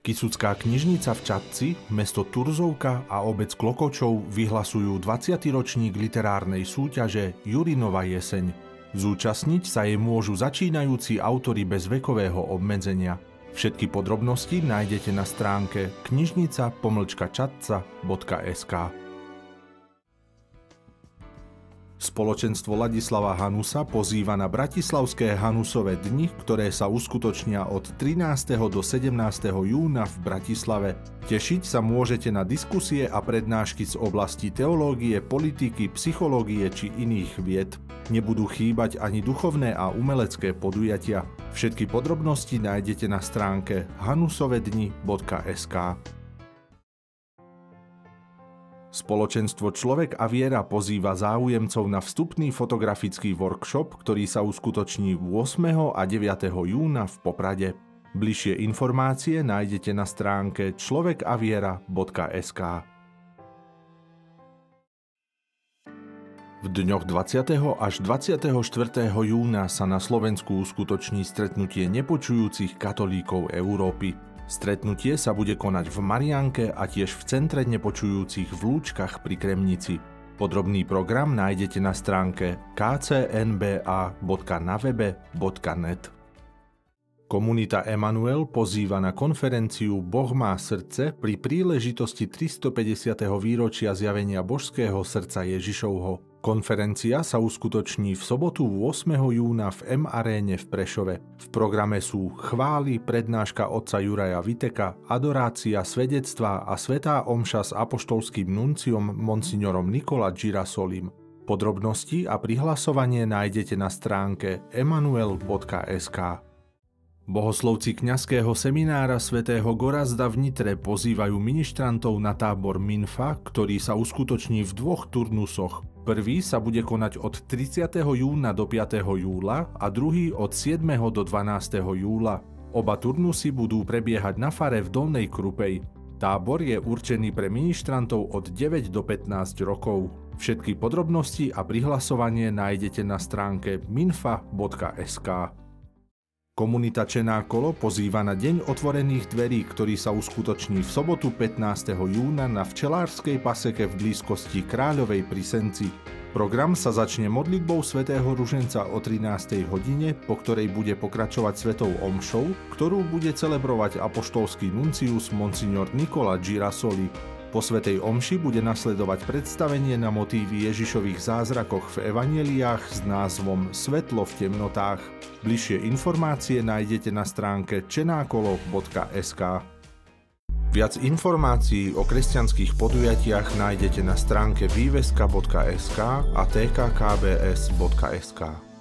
Kysucká knižnica v Čadci, mesto Turzovka a obec Klokočov vyhlasujú 20. ročník literárnej súťaže Jurinova jeseň. Zúčastniť sa jej môžu začínajúci autori bez vekového obmedzenia. Všetky podrobnosti nájdete na stránke knižnica-čadca.sk. Spoločenstvo Ladislava Hanusa pozýva na bratislavské Hanusové dni, ktoré sa uskutočnia od 13. do 17. júna v Bratislave. Tešiť sa môžete na diskusie a prednášky z oblasti teológie, politiky, psychológie či iných vied. Nebudú chýbať ani duchovné a umelecké podujatia. Všetky podrobnosti nájdete na stránke hanusovedni.sk. Spoločenstvo Človek a viera pozýva záujemcov na vstupný fotografický workshop, ktorý sa uskutoční 8. a 9. júna v Poprade. Bližšie informácie nájdete na stránke človekaviera.sk. V dňoch 20. až 24. júna sa na Slovensku uskutoční stretnutie nepočujúcich katolíkov Európy. Stretnutie sa bude konať v Mariánke a tiež v Centre nepočujúcich v Lúčkach pri Kremnici. Podrobný program nájdete na stránke kcnba.navebe.net. Komunita Emanuel pozýva na konferenciu Boh má srdce pri príležitosti 350. výročia zjavenia božského srdca Ježišovho. Konferencia sa uskutoční v sobotu 8. júna v M-aréne v Prešove. V programe sú chvály, prednáška otca Juraja Viteka, adorácia, svedectvá a svätá omša s apoštolským nunciom monsignorom Nicola Girasolim. Podrobnosti a prihlasovanie nájdete na stránke emanuel.sk. Bohoslovci kňazského seminára svätého Gorazda v Nitre pozývajú ministrantov na tábor Minfa, ktorý sa uskutoční v dvoch turnusoch. Prvý sa bude konať od 30. júna do 5. júla a druhý od 7. do 12. júla. Oba turnusy budú prebiehať na fare v Dolnej Krupej. Tábor je určený pre ministrantov od 9 do 15 rokov. Všetky podrobnosti a prihlasovanie nájdete na stránke minfa.sk. Komunita Čená kolo pozýva na Deň otvorených dverí, ktorý sa uskutoční v sobotu 15. júna na včelárskej paseke v blízkosti Kráľovej pri Senci. Program sa začne modlitbou svätého Ruženca o 13. hodine, po ktorej bude pokračovať svetou omšou, ktorú bude celebrovať apoštolský nuncius monsignor Nicola Girasoli. Po svätej omši bude nasledovať predstavenie na motívy Ježišových zázrakoch v evanjeliách s názvom Svetlo v temnotách. Bližšie informácie nájdete na stránke čenakolo.sk. Viac informácií o kresťanských podujatiach nájdete na stránke výveska.sk a tkkbs.sk.